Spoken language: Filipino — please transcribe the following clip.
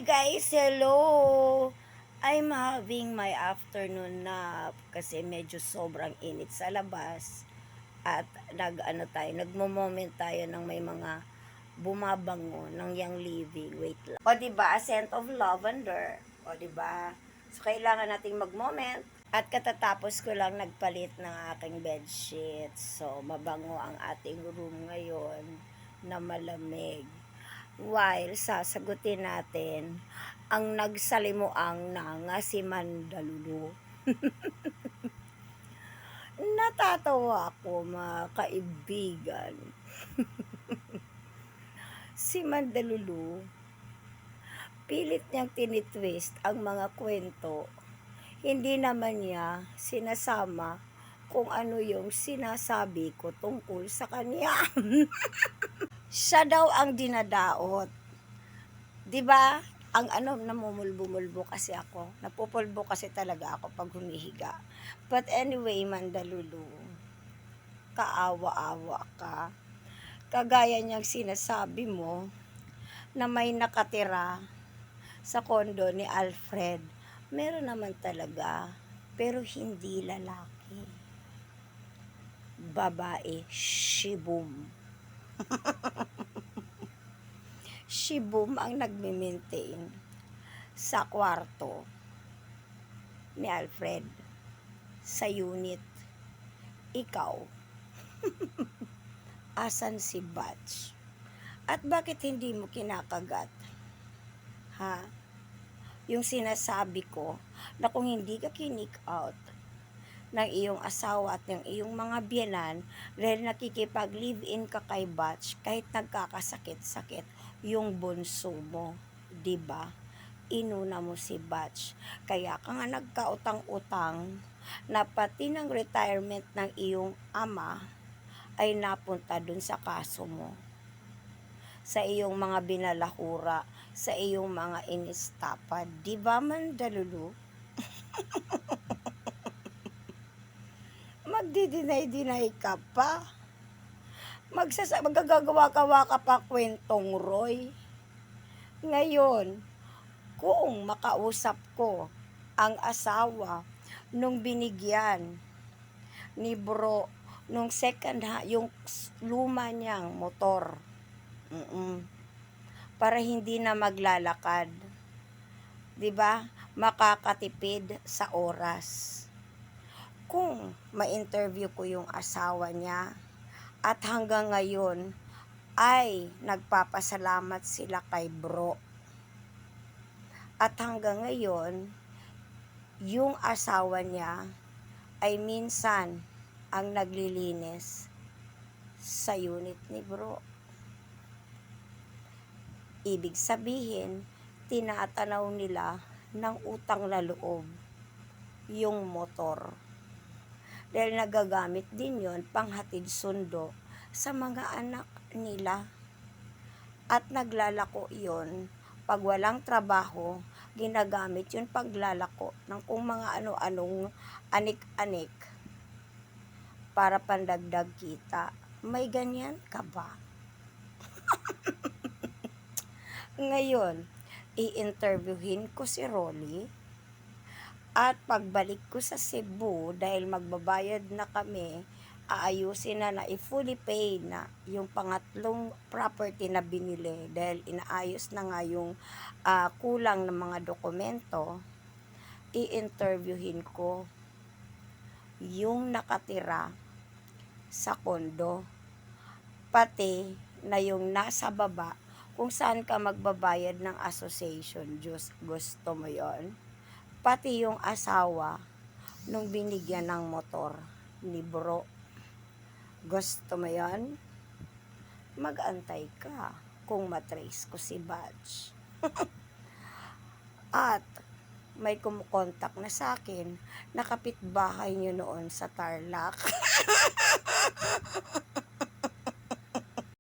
Guys, hello! I'm having my afternoon nap kasi medyo sobrang init sa labas at nagmo-moment tayo ng may mga bumabango ng Young Living. Wait lang. O diba, a scent of lavender. O diba? So kailangan nating mag-moment at katatapos ko lang nagpalit ng aking bedsheet. So mabango ang ating room ngayon na malamig. While sasagutin natin ang nagsalimuang na si Mandalulu. Natatawa ako mga kaibigan. Si Mandalulu, pilit niyang tinitwist ang mga kwento. Hindi naman niya sinasama kung ano yung sinasabi ko tungkol sa kanya. Siya daw ang dinadaot. 'Di ba? Ang namumulbo-mulbo kasi ako. Napupulbo kasi talaga ako pag humihiga. But anyway, Mandalulu, kaawa-awa ka. Kagaya niyang sinasabi mo na may nakatira sa kondo ni Alfred. Meron naman talaga, pero hindi lalaki. Babae, shibum. Shibum ang nagme-maintain sa kwarto ni Alfred sa unit. Ikaw, asan si Batch? At bakit hindi mo kinakagat? Ha? Yung sinasabi ko na kung hindi ka kinik out ng iyong asawa at ng iyong mga biyenan dahil nakikipag-live-in ka kay Batch kahit nagkakasakit-sakit yung bunso mo, 'di ba? Inuna mo si Batch. Kaya ka nga nagkautang-utang na pati ng retirement ng iyong ama ay napunta dun sa kaso mo. Sa iyong mga binalahura, sa iyong mga inistapa, 'di ba, Mandalulu? Magdi-deny ka pa. Magagagawa ka pa kwentong Roy. Ngayon, kung makausap ko ang asawa nung binigyan ni bro nung yung luma niyang motor, para hindi na maglalakad, 'di ba? Makakatipid sa oras. Kung ma-interview ko yung asawa niya at hanggang ngayon ay nagpapasalamat sila kay bro. At hanggang ngayon, yung asawa niya ay minsan ang naglilinis sa unit ni bro. Ibig sabihin, tinatanaw nila ng utang na loob yung motor. Dahil nagagamit din yon panghatid sundo sa mga anak nila. At naglalako yon pag walang trabaho, ginagamit yun paglalako ng kung mga ano-anong anik-anik para pandagdag kita. May ganyan ka ba? Ngayon, i-interviewin ko si Rolly. At pagbalik ko sa Cebu, dahil magbabayad na kami, aayusin na i-fully pay na yung pangatlong property na binili dahil inaayos na nga yung kulang ng mga dokumento. I-interviewin ko yung nakatira sa kondo, pati na yung nasa baba kung saan ka magbabayad ng association. Diyos, gusto mo yon? Pati yung asawa nung binigyan ng motor ni bro. Gusto mo yan? Mag-antay ka kung matrace ko si Batch. At may kumukontak na sa akin na kapitbahay nyo noon sa Tarlac.